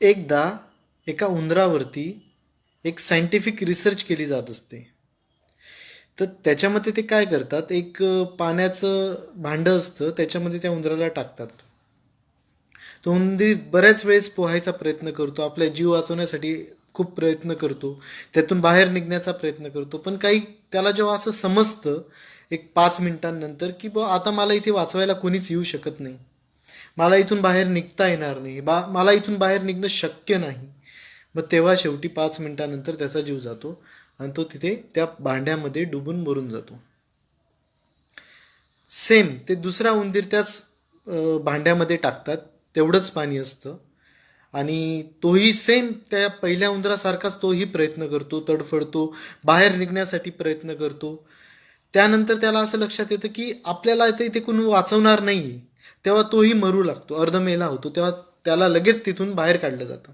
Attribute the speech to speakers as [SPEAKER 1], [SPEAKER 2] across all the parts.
[SPEAKER 1] एकदा एका उंदरावरती एक सायंटिफिक रिसर्च केली जात असते. तर त्याच्यामध्ये ते काय करतात, एक पाण्याचं भांडं असतं, त्याच्यामध्ये त्या उंदराला टाकतात. तो उंदीर बऱ्याच वेळेस पोहायचा प्रयत्न करतो, आपला जीव वाचवण्यासाठी खूप प्रयत्न करतो, त्यातून बाहेर निघण्याचा प्रयत्न करतो. पण काही त्याला जेव्हा असं समजतं एक 5 मिनिटांनंतर की बा आता मला इथे वाचवायला कोणीच येऊ शकत नाही, मला इथून बाहेर निघता येणार नाही, मला इथून बाहेर निघणं शक्य नाही, मग तेव्हा शेवटी 5 मिनिटांनंतर त्याचा जीव जातो आणि तो तिथे त्या भांड्यामध्ये डुबून मरून जातो. सेम ते दुसरा उंदीर त्याच भांड्यामध्ये टाकतात, तेवढंच पाणी असतं आणि तोही सेम त्या पहिल्या उंदरासारखाच तोही प्रयत्न करतो, तडफडतो, बाहेर निघण्यासाठी प्रयत्न करतो. त्यानंतर त्याला असं लक्षात येतं की आपल्याला इथे कोणी वाचवणार नाही, तेव्हा तोही मरू लागतो, अर्धमेला होतो. तेव्हा त्याला लगेच तिथून बाहेर काढलं जातं.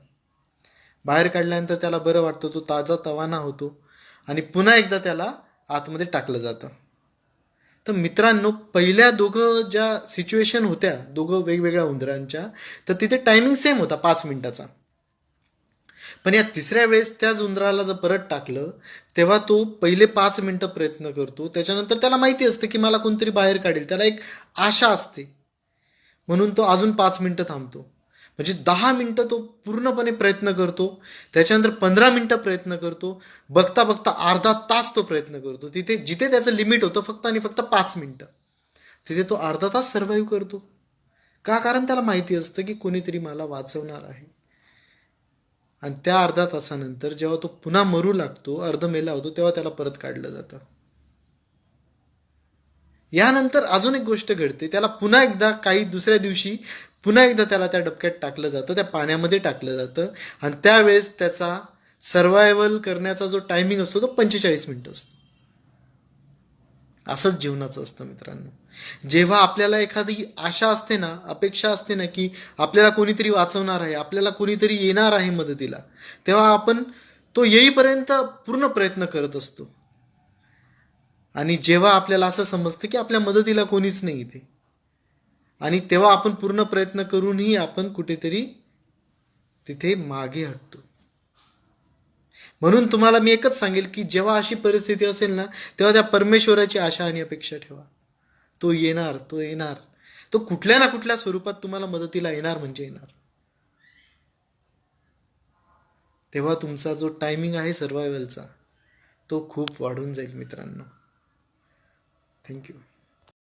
[SPEAKER 1] बाहेर काढल्यानंतर त्याला बरं वाटतं, तो ताजा तवाना होतो आणि पुन्हा एकदा त्याला आतमध्ये टाकलं जातं. तर मित्रांनो, पहिल्या दोघं ज्या सिच्युएशन होत्या दोघं वेगवेगळ्या उंदरांच्या, तर तिथे टायमिंग सेम होता 5 मिनिटाचा. पण या तिसऱ्या वेळेस त्याच उंदराला जर परत टाकलं, तेव्हा तो पहिले 5 मिनिटं प्रयत्न करतो, त्याच्यानंतर त्याला माहिती असतं की मला कोणतरी बाहेर काढेल, त्याला एक आशा असते, म्हणून तो अजून 5 मिनिटं थांबतो. म्हणजे 10 मिनिटं तो पूर्णपणे प्रयत्न करतो, त्याच्यानंतर 15 मिनिटं प्रयत्न करतो, बघता बघता अर्धा तास तो प्रयत्न करतो. तिथे जिथे त्याचं लिमिट होतं फक्त आणि फक्त 5 मिनिटं, तिथे तो अर्धा तास सर्व्हाइव्ह करतो. का? कारण त्याला माहिती असतं की कोणीतरी मला वाचवणार आहे. आणि त्या अर्धा तासानंतर जेव्हा तो पुन्हा मरू लागतो, अर्धमेला होतो, तेव्हा त्याला परत काढलं जातं. यानंतर अजून एक गोष्ट घडते, त्याला पुन्हा एकदा काही दुसऱ्या दिवशी पुन्हा एकदा त्याला त्या डबक्यात टाकलं जातं, त्या पाण्यामध्ये टाकलं जातं आणि त्यावेळेस त्याचा सर्वायवल करण्याचा जो टायमिंग असतो तो 45 मिनिटं असतो. असंच जीवनाचं असतं मित्रांनो. जेव्हा आपल्याला एखादी आशा असते ना, अपेक्षा असते ना की आपल्याला कोणीतरी वाचवणार आहे, आपल्याला कोणीतरी येणार आहे मदतीला, तेव्हा आपण तो येईपर्यंत पूर्ण प्रयत्न करत असतो. आणि जेव्हा आपल्याला असं समजतं की आपल्या मदतीला कोणीच नाही इथे, आणि तेव्हा आपण पूर्ण प्रयत्न करूनही आपण कुठेतरी तिथे मागे हटतो. म्हणून तुम्हाला मी एकच सांगेल की जेव्हा अशी परिस्थिती असेल ना, तेव्हा त्या परमेश्वराची आशा आणि अपेक्षा ठेवा. तो येणार, तो येणार, तो कुठल्या ना कुठल्या स्वरूपात तुम्हाला मदतीला येणार म्हणजे येणार. तेव्हा तुमचा जो टायमिंग आहे सर्वायवलचा, तो खूप वाढून जाईल मित्रांनो. थँक्यू.